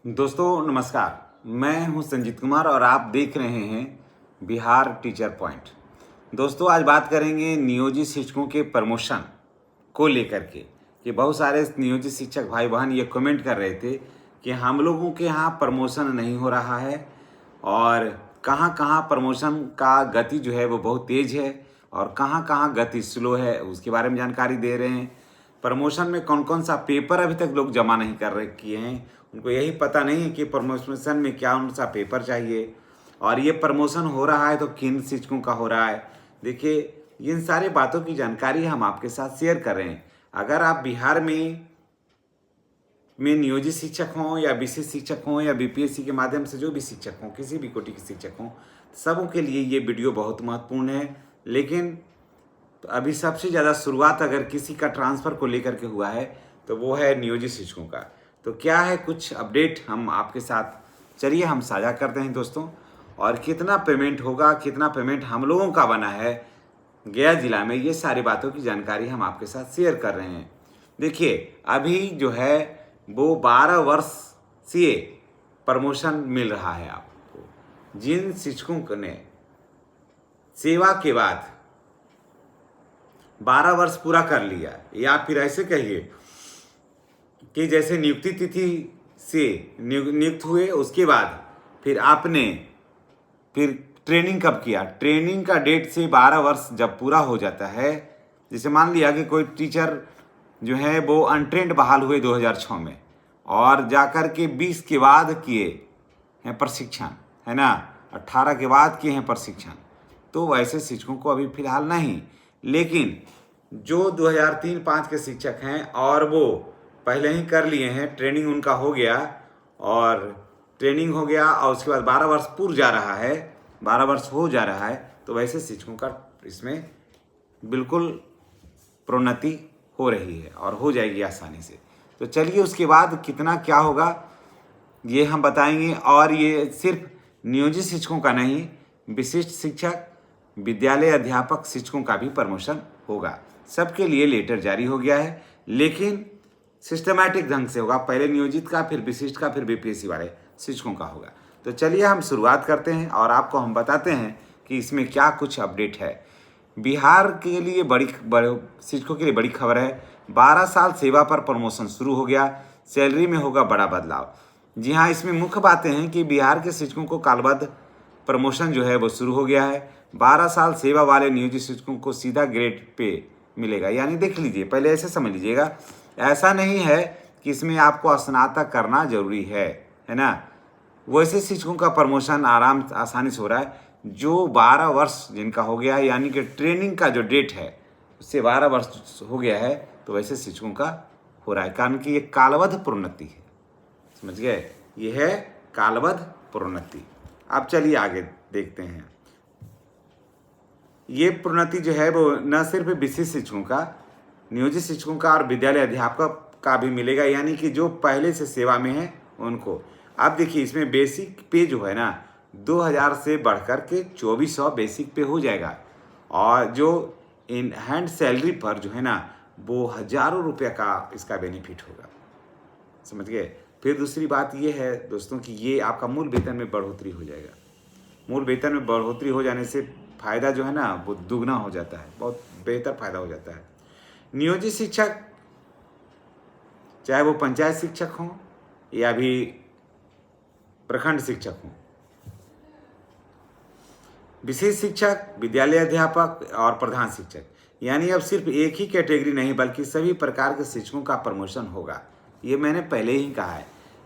दोस्तों नमस्कार। मैं हूं संजीत कुमार और आप देख रहे हैं बिहार टीचर पॉइंट। दोस्तों आज बात करेंगे नियोजित शिक्षकों के प्रमोशन को लेकर के कि बहुत सारे नियोजित शिक्षक भाई बहन ये कमेंट कर रहे थे कि हम लोगों के यहाँ प्रमोशन नहीं हो रहा है और कहाँ कहाँ प्रमोशन का गति जो है वो बहुत तेज़ है और कहाँ कहाँ गति स्लो है, उसके बारे में जानकारी दे रहे हैं। प्रमोशन में कौन कौन सा पेपर अभी तक लोग जमा नहीं कर रहे किए हैं, उनको यही पता नहीं है कि प्रमोशन में क्या कौन सा पेपर चाहिए और ये प्रमोशन हो रहा है तो किन शिक्षकों का हो रहा है। देखिए इन सारी बातों की जानकारी हम आपके साथ शेयर कर रहे हैं। अगर आप बिहार में नियोजित शिक्षक हों या विशेष शिक्षक हों या बीपीएससी के माध्यम से जो भी शिक्षक हों, किसी भी कोटि के शिक्षक हों, सबों के लिए ये वीडियो बहुत महत्वपूर्ण है। लेकिन तो अभी सबसे ज़्यादा शुरुआत अगर किसी का ट्रांसफ़र को लेकर के हुआ है तो वो है नियोजित शिक्षकों का। तो क्या है कुछ अपडेट हम आपके साथ चलिए हम साझा करते हैं दोस्तों। और कितना पेमेंट होगा, कितना पेमेंट हम लोगों का बना है गया जिला में, ये सारी बातों की जानकारी हम आपके साथ शेयर कर रहे हैं। देखिए अभी जो है वो 12 वर्ष से प्रमोशन मिल रहा है आपको। जिन शिक्षकों ने सेवा के बाद 12 वर्ष पूरा कर लिया, या फिर ऐसे कहिए कि जैसे नियुक्ति तिथि से नियुक्त हुए उसके बाद फिर आपने ट्रेनिंग कब किया, ट्रेनिंग का डेट से 12 वर्ष जब पूरा हो जाता है, जैसे मान लिया कि कोई टीचर जो है वो अनट्रेंड बहाल हुए 2006 में और जाकर के 20 के बाद किए हैं प्रशिक्षण, है ना, 18 के बाद किए हैं प्रशिक्षण, तो वैसे शिक्षकों को अभी फिलहाल नहीं। लेकिन जो 2003-05 के शिक्षक हैं और वो पहले ही कर लिए हैं, ट्रेनिंग उनका हो गया और ट्रेनिंग हो गया और उसके बाद 12 वर्ष पूर जा रहा है, 12 वर्ष हो जा रहा है, तो वैसे शिक्षकों का इसमें बिल्कुल प्रोन्नति हो रही है और हो जाएगी आसानी से। तो चलिए उसके बाद कितना क्या होगा ये हम बताएंगे। और ये सिर्फ नियोजित शिक्षकों का नहीं, विशिष्ट शिक्षक, विद्यालय अध्यापक शिक्षकों का भी प्रमोशन होगा। सबके लिए लेटर जारी हो गया है, लेकिन सिस्टमैटिक ढंग से होगा। पहले नियोजित का, फिर विशिष्ट का, फिर बीपीएससी वाले शिक्षकों का होगा। तो चलिए हम शुरुआत करते हैं और आपको हम बताते हैं कि इसमें क्या कुछ अपडेट है। बिहार के लिए बड़ी शिक्षकों के लिए बड़ी खबर है। 12 साल सेवा पर प्रमोशन शुरू हो गया, सैलरी में होगा बड़ा बदलाव। जी हाँ, इसमें मुख्य बातें हैं कि बिहार के शिक्षकों को कालबद्ध प्रमोशन जो है वो शुरू हो गया है। 12 साल सेवा वाले नियोजित शिक्षकों को सीधा ग्रेड पे मिलेगा। यानी देख लीजिए, पहले ऐसे समझ लीजिएगा, ऐसा नहीं है कि इसमें आपको स्नातक करना जरूरी है ना। वैसे शिक्षकों का प्रमोशन आसानी से हो रहा है जो 12 वर्ष जिनका हो गया है, यानी कि ट्रेनिंग का जो डेट है उससे 12 वर्ष हो गया है, तो वैसे शिक्षकों का हो रहा है। कारण कि ये कालबद्ध प्रोन्नति है, समझ गए, ये है कालबद्ध प्रोन्नति। अब चलिए आगे देखते हैं। ये प्रोन्नति जो है वो न सिर्फ विशिष्ट शिक्षकों का, नियोजित शिक्षकों का और विद्यालय अध्यापक का भी मिलेगा, यानी कि जो पहले से सेवा में है उनको। अब देखिए इसमें बेसिक पे जो है ना 2000 से बढ़कर के 2400 बेसिक पे हो जाएगा और जो इन हैंड सैलरी पर जो है ना वो हजारों रुपये का इसका बेनिफिट होगा, समझ गए। फिर दूसरी बात ये है दोस्तों कि ये आपका मूल वेतन में बढ़ोतरी हो जाएगा। मूल वेतन में बढ़ोतरी हो जाने से फ़ायदा जो है ना वो दुगना हो जाता है, बहुत बेहतर फ़ायदा हो जाता है। नियोजित शिक्षक चाहे वो पंचायत शिक्षक हों या भी प्रखंड शिक्षक हों, विशेष शिक्षक, विद्यालय अध्यापक और प्रधान शिक्षक, यानी अब सिर्फ एक ही कैटेगरी नहीं बल्कि सभी प्रकार के शिक्षकों का प्रमोशन होगा। ये मैंने पहले ही कहा है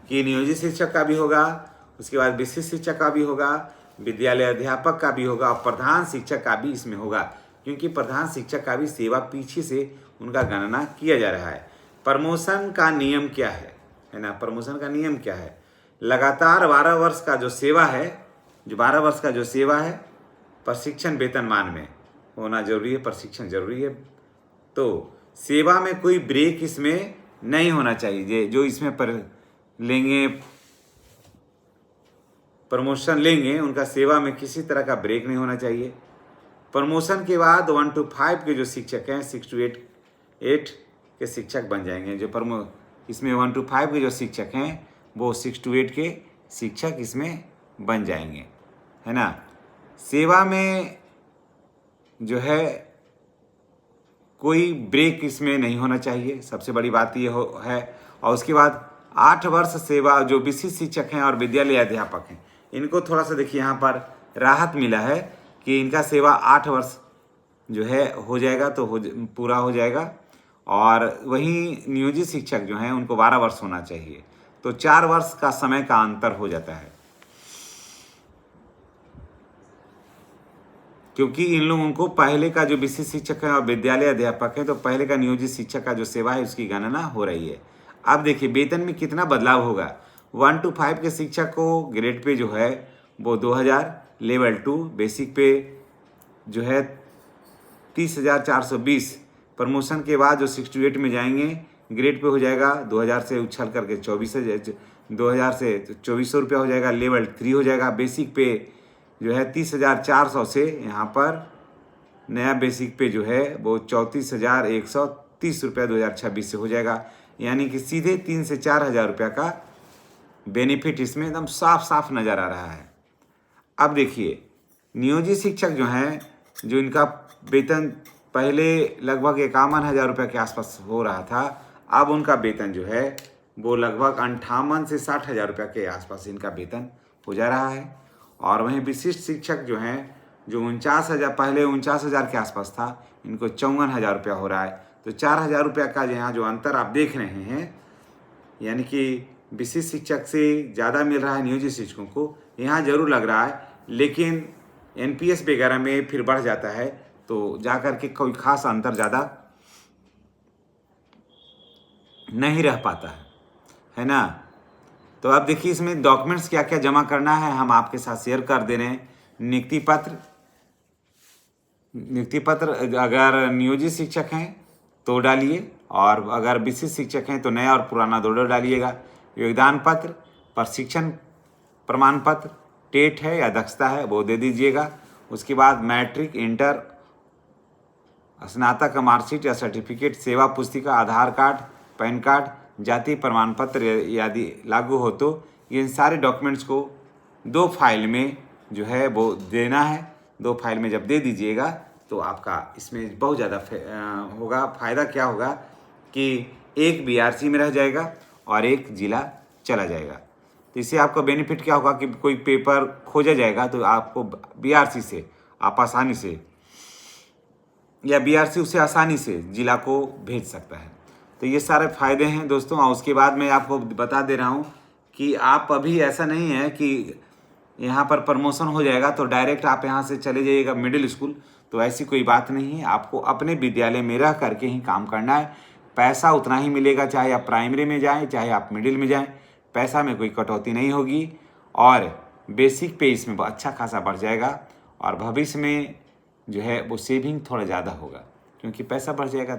कि नियोजित शिक्षक का भी होगा, उसके बाद विशिष्ट शिक्षक का भी होगा, विद्यालय अध्यापक का भी होगा और प्रधान शिक्षक का भी इसमें होगा, क्योंकि प्रधान शिक्षक का भी सेवा पीछे से उनका गणना किया जा रहा है। प्रमोशन का नियम क्या है ना, प्रमोशन का नियम क्या है। लगातार 12 वर्ष का जो सेवा है, जो 12 वर्ष का जो सेवा है, प्रशिक्षण वेतनमान में होना जरूरी है, प्रशिक्षण जरूरी है। तो सेवा में कोई ब्रेक इसमें नहीं होना चाहिए। जो इसमें लेंगे प्रमोशन लेंगे उनका सेवा में किसी तरह का ब्रेक नहीं होना चाहिए। प्रमोशन के बाद 1 to 5 के जो शिक्षक हैं 6 to 8 के शिक्षक बन जाएंगे। जो इसमें 1 to 5 के जो शिक्षक हैं वो 6 to 8 के शिक्षक इसमें बन जाएंगे, है ना। सेवा में जो है कोई ब्रेक इसमें नहीं होना चाहिए, सबसे बड़ी बात ये है। और उसके बाद 8 वर्ष सेवा, जो विशिष्ट शिक्षक हैं और विद्यालय अध्यापक हैं, इनको थोड़ा सा देखिए यहाँ पर राहत मिला है कि इनका सेवा 8 वर्ष जो है हो जाएगा, तो पूरा हो जाएगा। और वहीं नियोजित शिक्षक जो हैं उनको 12 वर्ष होना चाहिए, तो 4 वर्ष का समय का अंतर हो जाता है, क्योंकि इन लोगों को पहले का जो विशिष्ट शिक्षक है और विद्यालय अध्यापक है, तो पहले का नियोजित शिक्षक का जो सेवा है उसकी गणना हो रही है। अब देखिए वेतन में कितना बदलाव होगा। 1 to 5 के शिक्षक को ग्रेड पे जो है वो 2000, लेवल 2 बेसिक पे जो है 30,420, प्रमोशन के बाद जो 6 to 8 में जाएंगे ग्रेड पे हो जाएगा 2000 से उछल करके 2000 से 2400 रुपया हो जाएगा। लेवल 3 हो जाएगा। बेसिक पे जो है 30,400 से यहाँ पर नया बेसिक पे जो है वो 34,130 रुपया 2026 से हो जाएगा। यानी कि सीधे 3 से 4 हज़ार रुपया का बेनिफिट इसमें एकदम साफ साफ नज़र आ रहा है। अब देखिए नियोजित शिक्षक जो हैं, जो इनका वेतन पहले लगभग 51,000 रुपये के आसपास हो रहा था, अब उनका वेतन जो है वो लगभग 58 से 60,000 रुपये के आसपास इनका वेतन हो जा रहा है। और वहीं विशिष्ट शिक्षक जो हैं, जो 49,000 पहले 49,000 के आसपास था, इनको 54,000 रुपया हो रहा है। तो 4,000 रुपया का यहाँ जो अंतर आप देख रहे हैं, यानी कि विशिष्ट शिक्षक से ज़्यादा मिल रहा है नियोजित शिक्षकों को, यहाँ जरूर लग रहा है। लेकिन NPS वगैरह में फिर बढ़ जाता है, तो जा कर के कोई खास अंतर ज़्यादा नहीं रह पाता है ना। तो अब देखिए इसमें डॉक्यूमेंट्स क्या क्या जमा करना है, हम आपके साथ शेयर कर दे रहे हैं। नियुक्ति पत्र अगर नियोजित शिक्षक हैं तो डालिए, और अगर विशिष्ट शिक्षक हैं तो नया और पुराना दोनों डालिएगा। योगदान पत्र, प्रशिक्षण प्रमाण पत्र, टेट है या दक्षता है वो दे दीजिएगा। उसके बाद मैट्रिक, इंटर, स्नातक का मार्कशीट या सर्टिफिकेट, सेवा पुस्तिका, आधार कार्ड, पैन कार्ड, जाति प्रमाण पत्र यदि लागू हो तो इन सारे डॉक्यूमेंट्स को 2 फाइल में जो है वो देना है। 2 फाइल में जब दे दीजिएगा तो आपका इसमें बहुत ज़्यादा होगा। फ़ायदा क्या होगा कि एक BRC में रह जाएगा और एक जिला चला जाएगा। तो इससे आपका बेनिफिट क्या होगा कि कोई पेपर खोजा जाएगा तो आपको BRC से आप आसानी से, या BRC उसे आसानी से जिला को भेज सकता है। तो ये सारे फ़ायदे हैं दोस्तों। और उसके बाद मैं आपको बता दे रहा हूँ कि आप अभी ऐसा नहीं है कि यहाँ पर प्रमोशन हो जाएगा तो डायरेक्ट आप यहाँ से चले जाइएगा मिडिल स्कूल, तो ऐसी कोई बात नहीं है। आपको अपने विद्यालय में रह करके ही काम करना है। पैसा उतना ही मिलेगा, चाहे आप प्राइमरी में जाएँ चाहे आप मिडिल में जाएँ, पैसा में कोई कटौती नहीं होगी। और बेसिक पे इसमें अच्छा खासा बढ़ जाएगा, और भविष्य में जो है वो सेविंग थोड़ा ज़्यादा होगा क्योंकि पैसा बढ़ जाएगा।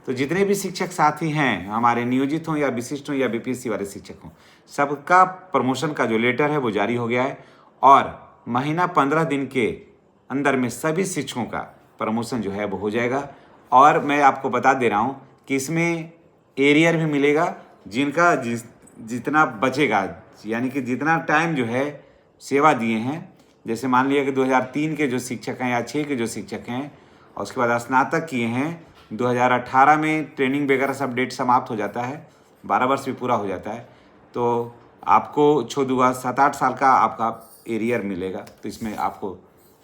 तो जितने भी शिक्षक साथी हैं हमारे, नियोजित हों या विशिष्ट हों या BPSC वाले शिक्षक हों, सबका प्रमोशन का जो लेटर है वो जारी हो गया है। और महीना 15 दिन के अंदर में सभी शिक्षकों का प्रमोशन जो है वो हो जाएगा। और मैं आपको बता दे रहा हूँ कि इसमें एरियर भी मिलेगा, जिनका जितना बचेगा, यानी कि जितना टाइम जो है सेवा दिए हैं। जैसे मान लिया कि 2003 के जो शिक्षक हैं या 6 के जो शिक्षक हैं, और उसके बाद स्नातक किए हैं 2018 में, ट्रेनिंग वगैरह सब डेट समाप्त हो जाता है, 12 वर्ष भी पूरा हो जाता है, तो आपको 7-8 साल का आपका एरियर मिलेगा। तो इसमें आपको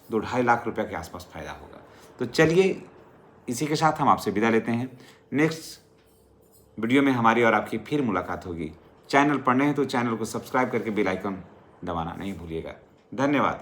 2-2.5 लाख रुपये के आसपास फ़ायदा होगा। तो चलिए इसी के साथ हम आपसे विदा लेते हैं। नेक्स्ट वीडियो में हमारी और आपकी फिर मुलाकात होगी। चैनल पर नए हैं तो चैनल को सब्सक्राइब करके बेल आइकन दबाना नहीं भूलिएगा। धन्यवाद।